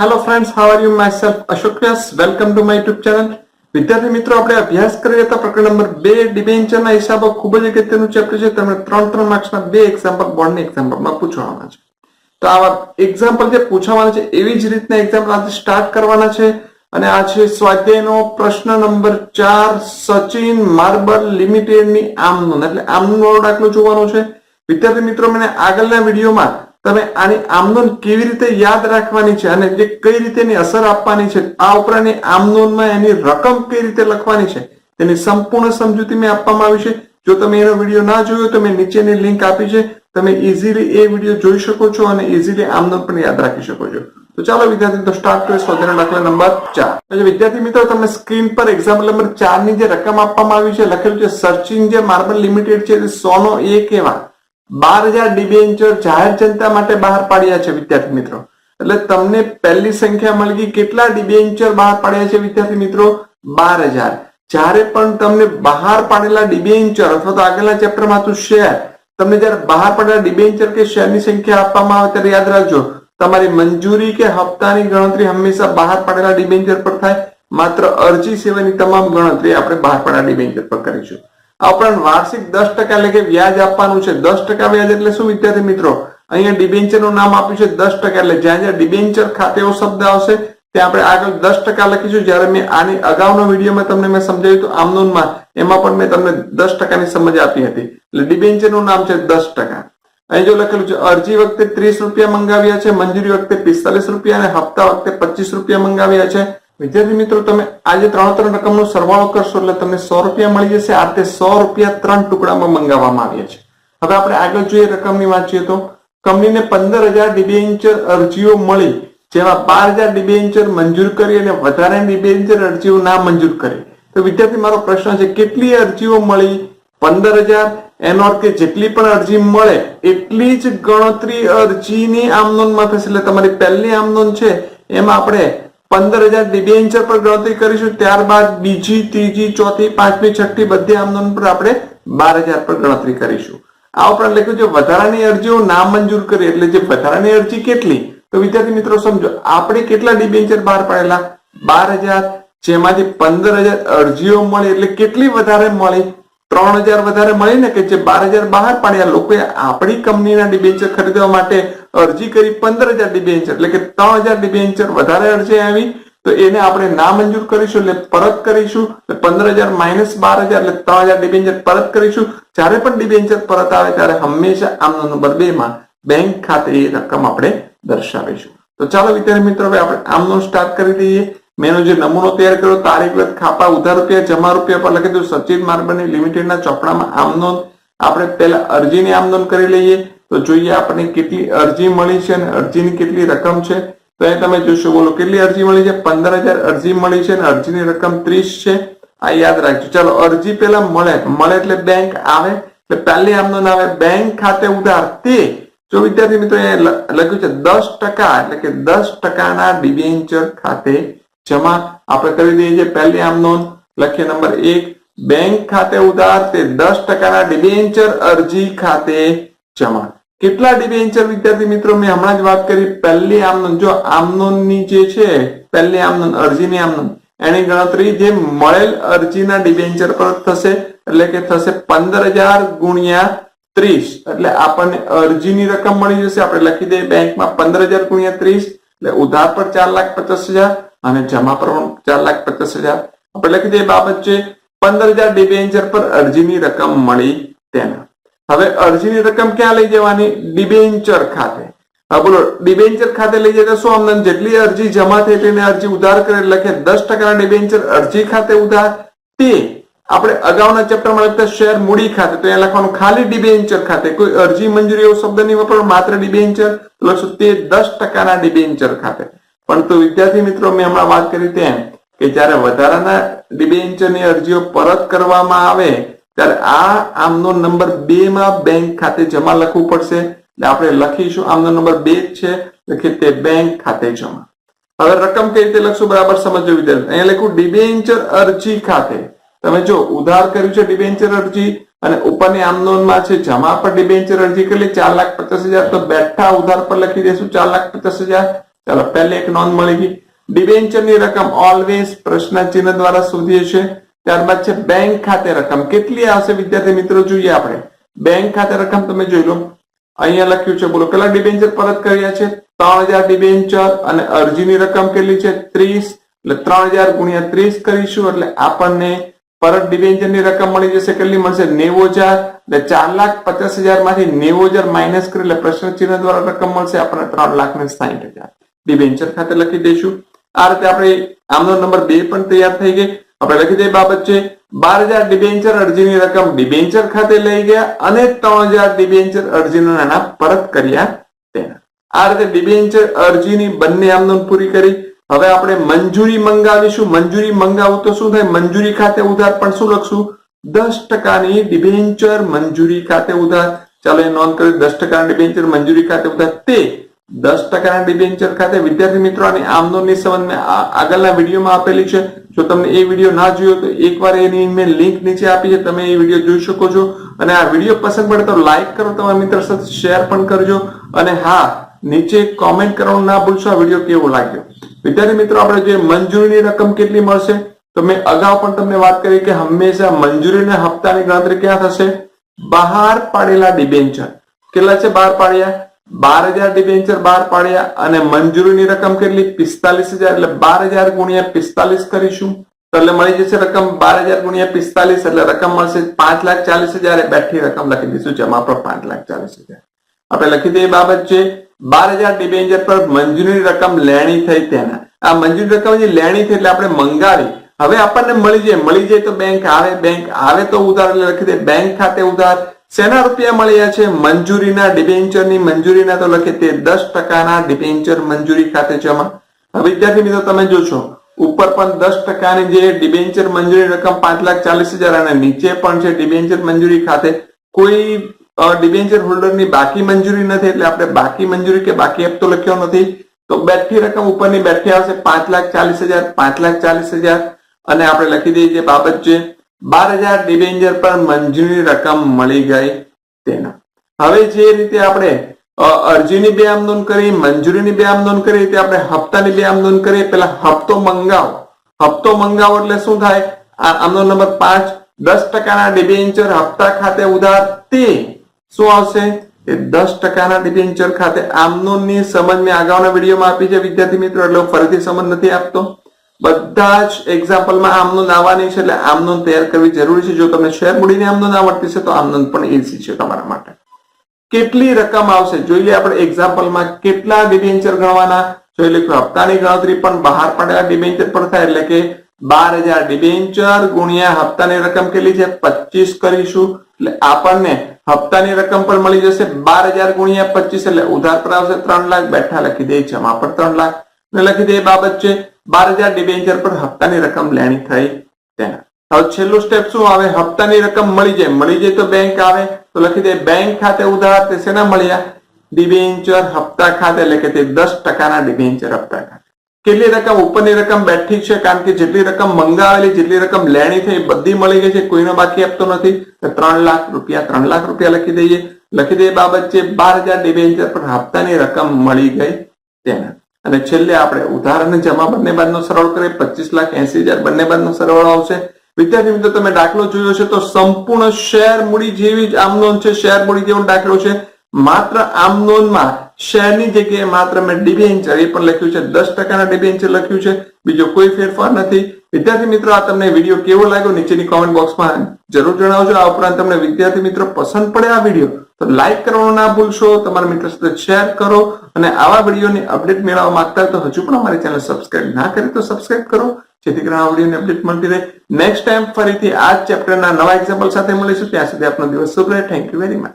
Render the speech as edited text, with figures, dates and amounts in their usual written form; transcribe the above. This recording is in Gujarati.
Hello friends, how are you? Myself Ashok Vyas. Welcome to my YouTube channel. વિદ્યાર્થી મિત્રો, આપણે અભ્યાસ કરી રહ્યા હતા પ્રકરણ નંબર 2 ડિબેન્ચરના હિસાબો. ખૂબ જ અગત્યનું ચેપ્ટર છે. તમને 3 માર્ક્સના 2 એક્ઝામ્પલ બોર્ડની એક્ઝામ્પલમાં પૂછવાના છે. તો આવા એક્ઝામ્પલ જે પૂછવાના છે એવી જ રીતના એક્ઝામ્પલ આજે સ્ટાર્ટ કરવાના છે. અને આ છે સ્વાધ્યાયનો પ્રશ્ન નંબર 4, સચિન માર્બલ લિમિટેડની આમનોંધ. એટલે આમનોંધનો દાખલો જોવાનો છે. વિદ્યાર્થી મિત્રો, મને આગળના વિડીયોમાં તમે આની આમનોંધ કેવી રીતે યાદ રાખવાની છે અને જે કઈ રીતે એની અસર આપવાની છે, આ ઉપરાંતની આમનોંધમાં એની રકમ કઈ રીતે લખવાની છે તેની સંપૂર્ણ સમજૂતી મેં આપવામાં આવી છે. જો તમે એનો વિડીયો ના જોયો તો મેં નીચેની લિંક આપી છે, તમે ઇઝીલી એ વિડીયો જોઈ શકો છો અને ઇઝીલી આમનોંધ પણ યાદ રાખી શકો છો. તો ચાલો વિદ્યાર્થી મિત્રો, સ્ટાર્ટ કરીએ સ્વાધ્યાયનો દાખલા નંબર 4. વિદ્યાર્થી મિત્રો, તમે સ્ક્રીન પર એક્ઝામ્પલ નંબર 4 ની જે રકમ આપવામાં આવી છે લખેલું છે સચિન જે માર્બલ લિમિટેડ છે તે 100 નો 1 એવા 12,000 ડિબેન્ચર જાહેર જનતા માટે બહાર પાડ્યા છે. વિદ્યાર્થી મિત્રો, એટલે તમને પહેલી સંખ્યા મળી ગઈ. કેટલા ડિબેન્ચર બહાર પાડ્યા છે વિદ્યાર્થી મિત્રો? 12,000. જ્યારે પણ તમને બહાર પાડેલા ડિબેન્ચર અથવા તો આગળના ચેપ્ટરમાં હતું શેર, તમને જ્યારે બહાર પાડેલા ડિબેન્ચર કે શેરની સંખ્યા આપવામાં આવે ત્યારે યાદ રાખજો, તમારી મંજૂરી કે હપ્તાની ગણતરી હંમેશા બહાર પાડેલા ડિબેન્ચર પર થાય. માત્ર અરજી સિવાયની તમામ ગણતરી આપણે બહાર પાડેલા ડિબેન્ચર પર કરીશું. આ ઉપરાંત વાર્ષિક 10% એટલે કે વ્યાજ આપવાનું છે. 10% વ્યાજ એટલે શું વિદ્યાર્થી મિત્રો? અહીંયા ડિબેન્ચર નું નામ આપ્યું છે 10%. એટલે જ્યાં જ્યાં ડિબેન્ચર ખાતે એવો શબ્દ આવશે ત્યાં આપણે આગળ 10% લખીશું. જ્યારે મેં આની અગાઉનો વિડીયોમાં તમને મેં સમજાવ્યું હતું આમનોંધમાં, એમાં પણ મેં તમને 10% ની સમજ આપી હતી. એટલે ડિબેન્ચર નું નામ છે 10%. અહીં જો લખેલું છે અરજી વખતે 30 રૂપિયા મંગાવ્યા છે, મંજૂરી વખતે 45 રૂપિયા અને હપ્તા વખતે 25 રૂપિયા મંગાવ્યા છે. વિદ્યાર્થી મિત્રો, તમે આજે 3 રકમનો સરવાળો કરશો એટલે તમને 100 રૂપિયા મળી જશે. આ રીતે 100 રૂપિયા 3 ટુકડામાં મંગાવવામાં આવ્યા છે. હવે આપણે આગળ જોઈએ રકમની વાંચીએ તો કંપનીને 15,000 ડિબેન્ચર અરજીઓ મળી, જેમાં 12,000 ડિબેન્ચર મંજૂર કરી અને વધારાની ડિબેન્ચર અરજીઓ ના મંજૂર કરી. તો વિદ્યાર્થી, મારો પ્રશ્ન છે કેટલી અરજીઓ મળી? 15,000. એનો અર્થ કે જેટલી પણ અરજી મળે એટલી જ ગણતરી અરજીની આમનોંધમાં થશે. એટલે તમારી પહેલી આમનોંધ છે એમાં આપણે 15,000 ડિબેન્ચર પર ગણતરી કરીશું. ત્યારબાદ બીજી, ત્રીજી, ચોથી, પાંચમી, છઠ્ઠી બધી આમનોંધ પર આપણે 12,000 પર ગણતરી કરીશું. આ ઉપરાંત લખ્યું છે વધારાની અરજીઓ નામંજૂર કરી. એટલે જે વધારાની અરજી કેટલી? તો વિદ્યાર્થી મિત્રો સમજો, આપણે કેટલા ડિબેન્ચર બહાર પાડેલા? 12,000. જેમાંથી 15,000 અરજીઓ મળી એટલે કેટલી વધારે મળી? 3,000 વધારે મળી ને, કે જે 12,000 બહાર પાડ્યા લોકોએ આપણી કંપનીના ડિબેન્ચર ખરીદવા માટે અરજી કરી 15,000 ડિબેન્ચર, એટલે કે 3,000 ડિબેન્ચર વધારે અરજી આવી. તો એને આપણે નામંજૂર કરીશું એટલે પરત કરીશું. 15,000 માઇનસ 12,000 એટલે 3,000 ડિબેન્ચર પરત કરીશું. જ્યારે પણ ડિબેન્ચર પરત આવે ત્યારે હંમેશા આમનોંધ નંબર 2 માં બેંક ખાતે એ રકમ આપણે દર્શાવીશું. તો ચાલો વિદ્યાર્થી મિત્રો, હવે આપણે આમનોંધ સ્ટાર્ટ કરી દઈએ. મેનો જે નમૂનો તૈયાર કર્યો, તારીખ, ખાપા, ઉધાર રૂપિયા, જમા રૂપિયા પર લખી દઉં સચિન માર્બલ લિમિટેડના ચોપડામાં આમનોંધ. આપણે પહેલા અરજીની આમનોંધ કરી લઈએ. તો જોઈએ આપણને કેટલી અરજી મળી છે અને અરજીની કેટલી રકમ છે. તો અહીં તમે જોશો, બોલો કેટલી અરજી મળી છે? 15,000 અરજી મળી છે અને અરજીની રકમ 30 છે. આ યાદ રાખજો. ચાલો, અરજી પેલા મળે એટલે બેંક આવે, એટલે પહેલી આમનોંધ આવે બેંક ખાતે ઉધાર. તે જો વિદ્યાર્થી મિત્રો લખ્યું છે 10%, એટલે કે 10%ના ડિબેન્ચર ખાતે જમા. આપણે કરી દઈએ છીએ પહેલી આમનોંધ. લખીએ નંબર 1, બેંક ખાતે ઉધાર તે 10%ના ડિબેન્ચર અરજી ખાતે જમા. કેટલા ડિબેન્ચર વિદ્યાર્થી મિત્રો? મેં હમણાં જ વાત કરી પહેલી આમનોંધ. જો આમનોંધની જે છે પહેલી આમનોંધ, અરજીની આમનોંધ, એની ગણતરી જે મળેલ અરજીના ડિબેન્ચર પર થશે. એટલે કે થશે 15,000 ગુણ્યા 30, એટલે આપણને અરજીની રકમ મળી જશે. આપણે લખી દઈએ બેંકમાં 15,000 ગુણ્યા 30, એટલે ઉધાર પર 4,50,000 અને જમા પર 4,50,000. આપણે લખી દઈએ બાબત છે 15,000 ડિબેન્ચર પર અરજીની રકમ મળી તેના. હવે અરજીની રકમ ક્યાં લઈ જવાની? ડિબેન્ચર ખાતે. હવે બોલો, ડિબેન્ચર ખાતે લઈ જાય તો શું આમનોંધ? જેટલી અરજી જમા થઈ તેને અરજી ઉધાર કરે. લખે 10%ના ડિબેન્ચર અરજી ખાતે ઉધાર. તે આપણે અગાઉના ચેપ્ટરમાં લખતા શેર મૂડી ખાતે, તો અહીંયા લખવાનું ખાલી ડિબેન્ચર ખાતે. કોઈ અરજી મંજૂરી એવો શબ્દ નહીં વાપરવાનો, માત્ર ડિબેન્ચર લખશું. તે 10%ના ડિબેન્ચર ખાતે. પણ તો વિદ્યાર્થી મિત્રો, મેં હમણાં વાત કરી તેમ કે જ્યારે વધારાના ડિબેન્ચરની અરજીઓ પરત કરવામાં આવે ત્યારે આ આમનોંધ નંબર 2 માં બેંક ખાતે જમા લખવું પડશે. એટલે આપણે લખીશું આમનોંધ નંબર 2 છે, લખીએ તે બેંક ખાતે જમા. હવે રકમ કઈ રીતે લખશું બરાબર સમજો વિદ્યાર્થી. અહીંયા લખું ડિબેન્ચર અરજી ખાતે. તમે જો ઉધાર કર્યું છે ડિબેન્ચર અરજી અને ઉપરની આમનોંધમાં છે જમા પર ડિબેન્ચર અરજી કેટલી? 4,50,000. તો બેઠા ઉધાર પર લખી દઈશું 4,50,000. ચાલો પહેલી એક નોંધ મળી ગઈ. ડિબેન્ચરની રકમ ઓલવેઝ પ્રશ્ન ચિહ્ન દ્વારા શોધીએ છીએ. ત્યારબાદ છે બેંક ખાતે રકમ કેટલી આવશે વિદ્યાર્થી મિત્રો જોઈએ આપણે. બેંક ખાતે રકમ તમે જોઈ લો, અહીંયા લખ્યું છે બોલો કેટલા ડિબેન્ચર પરત કર્યા છે 3000 ડિબેન્ચર અને અરજીની રકમ કેટલી છે 30, એટલે 3000 ગુણ્યા 30 કરીશું એટલે આપણને પરત ડિબેન્ચરની રકમ મળી જશે. કેટલી મળશે 90000, એટલે 4,50,000 માંથી 90000 માઇનસ કરી એટલે પ્રશ્ન ચિહ્ન દ્વારા રકમ મળશે આપણને 3,60,000 ડિબેન્ચર ખાતે લખી દઈશું. આ રીતે આપણે આમનો નંબર 2 પણ તૈયાર થઈ ગઈ. આપણે લખી દઈએ બાબત છે 12,000 ડિબેન્ચર અરજીની રકમ ડિબેન્ચર ખાતે લઈ ગયા અને 3,000 ડિબેન્ચર અરજીના નાણાં પરત કર્યા તેના. આ રીતે ડિબેન્ચર અરજીની બંને આમનોંધ પૂરી કરી. હવે આપણે મંજૂરી મંગાવીશું. મંજૂરી મંગાવું તો શું થાય? મંજૂરી ખાતે ઉધાર, પણ શું લખશું? 10% ડિબેન્ચર મંજૂરી ખાતે ઉધાર. ચાલો એ નોંધ કરી 10% ડિબેન્ચર મંજૂરી ખાતે ઉધાર તે 10% ડિબેન્ચર ખાતે. વિદ્યાર્થી મિત્રો આની આમનોંધની સંબંધ મેં આગળના વિડીયોમાં આપેલી છે. જો તમને એ વિડીયો ના જોયો તો એકવાર એની મેં લિંક નીચે આપી છે, તમે એ વિડીયો જોઈ શકો છો. અને આ વિડીયો પસંદ પડે તો લાઈક કરો, તમારા મિત્ર સાથે શેર પણ કરજો અને હા નીચે કોમેન્ટ કરવાનું ના ભૂલશો આ વિડીયો કેવો લાગ્યો. વિદ્યાર્થી મિત્રો આપણે જે મંજૂરીની રકમ કેટલી મળશે તો મેં અગાઉ પણ તમને વાત કરી કે હંમેશા મંજૂરીના હપ્તાની ગણતરી ક્યાં થશે? બહાર પાડેલા ડિબેન્ચર. કેટલા છે બહાર પાડ્યા? 12,000 ડિબેન્ચર બહાર પાડ્યા અને મંજૂરીની રકમ કેટલી? 45,000, એટલે 12,000 ગુણ્યા 45 કરીશું તો એટલે મળી જશે રકમ 12,000 ગુણ્યા 45 એટલે રકમ મળશે 5,40,000. બેઠી રકમ લખી દઈશું જમા પર 5,40,000. આપણે લખી દઈએ બાબત છે 12,000 ડિબેન્ચર પર મંજૂરીની રકમ લેણી થઈ તેના. આ મંજૂરી રકમ જે લેણી થઈ એટલે આપણે મંગાવી, હવે આપણને મળી જાય તો બેંક આવે તો ઉધાર એટલે લખી દે બેંક ખાતે ઉધાર. શેના રૂપિયા મળ્યા છે? મંજૂરીના ડિબેન્ચરની મંજૂરીના તો લખે તે 10%ના ડિબેન્ચર મંજૂરી ખાતે જમા. હવે વિદ્યાર્થી મિત્રો તમે જોશો ઉપર પણ 10%ની જે ડિબેન્ચર મંજૂરી રકમ 5,40,000 અને નીચે પણ છે ડિબેન્ચર મંજૂરી ખાતે. કોઈ ડિબેન્ચર હોલ્ડરની બાકી મંજૂરી નથી એટલે આપણે બાકી મંજૂરી કે બાકી હપ્તો લખ્યો નથી. તો બેઠી રકમ ઉપરની બેઠી આવશે 5,40,000 અને આપણે લખી દઈએ જે બાબત છે 12,000 ડિબેન્ચર પર મંજૂરી રકમ મળી ગઈ તેના. હવે જે રીતે આપણે અરજીની બે આમનોંધ કરી, મંજૂરીની બે આમનોંધ કરી, તે આપણે હપ્તાની બે આમનોંધ કરી. પેલા હપ્તો મંગાવો એટલે શું થાય? આમનો નંબર 5 10%ના ડિબેન્ચર હપ્તા ખાતે ઉધાર તે શું આવશે? એ 10%ના ડિબેન્ચર ખાતે. આમનોંધની સમજ મેં અગાઉના વિડીયોમાં આપી છે વિદ્યાર્થી મિત્રો, એટલે ફરીથી સમજ નથી આપતો. બધા જ એક્ઝામ્પલમાં આમનોંધ આવવાની છે એટલે આમનોંધ તૈયાર કરવી જરૂરી છે. જો તમને શેર મૂડીની આમનોંધ આવડતી છે તો આમનોંધ પણ ઈઝી છે તમારા માટે. કેટલી રકમ આવશે જોઈ લઈએ આપણે એક્ઝામ્પલમાં. કેટલા ડિબેન્ચર ગણવાના જોઈ લઈએ. હપ્તાની ગણતરી પણ બહાર પાડેલા ડિબેન્ચર પર થાય એટલે કે 12,000 ડિબેન્ચર ગુણ્યા હપ્તાની રકમ કેટલી છે 25 કરીશું એટલે આપણને હપ્તાની રકમ પર મળી જશે 12,000 ગુણ્યા 25 એટલે ઉધાર પર આવશે 3 લાખ. બેઠા લખી દે જમા પર 3 લાખ ને લખી દે બાબત છે 12,000 ડિબેન્ચર પર હપ્તાની રકમ લેણી થઈ તેના. હવે છેલ્લું સ્ટેપ શું આવે? હપ્તાની રકમ મળી જાય તો બેંક આવે તો લખી દે બેંક ખાતે ઉધાર. તે શેના મળ્યા? ડિબેન્ચર હપ્તા ખાતે એટલે કે તે 10%ના ડિબેન્ચર હપ્તા ખાતે. કેટલી રકમ? ઉપરની રકમ બેઠી છે કારણ કે જેટલી રકમ મંગાવેલી જેટલી રકમ લેણી થઈ બધી મળી ગઈ છે, કોઈનો બાકી આપતો નથી. 3 લાખ રૂપિયા લખી દઈએ. લખી દઈએ બાબત છે 12,000 ડિબેન્ચર પર હપ્તાની રકમ મળી ગઈ તેના. અને છેલ્લે આપણે ઉધાર અને જમા બંને બાદનો સરળ કરીએ 25,80,000 બંને બાદનો સરવાળો આવશે. વિદ્યાર્થી મિત્રો તમે દાખલો જોયો છે તો સંપૂર્ણ શેર મૂડી જેવી જ આમનોંધ છે. શેર મૂડી જેવો દાખલો છે, માત્ર આમનોંધમાં શેરની જગ્યાએ માત્ર મેં ડિબેન્ચર એ પણ લખ્યું છે, 10%ના ડિબેન્ચર લખ્યું છે, બીજો કોઈ ફેરફાર નથી. વિદ્યાર્થી મિત્રો આ તમને વિડીયો કેવો લાગ્યો નીચેની કોમેન્ટ બોક્સમાં જરૂર જણાવજો. આ ઉપરાંત તમને વિદ્યાર્થી મિત્રો પસંદ પડે આ વિડીયો તો લાઈક કરવાનું ના ભૂલશો, તમારા મિત્રો સાથે શેર કરો અને આવા વિડીયોની અપડેટ મેળવવા માંગતા હોય તો હજુ પણ અમારી ચેનલ સબસ્ક્રાઇબ ના કરી તો સબસ્ક્રાઇબ કરો, જેથી કરીને આ વિડીયોની અપડેટ મળતી રહે. નેક્સ્ટ ટાઈમ ફરીથી આ જ ચેપ્ટરના નવા એક્ઝામ્પલ સાથે મળીશું. ત્યાં સુધી આપનો દિવસ શુભ રહે. Thank you very much.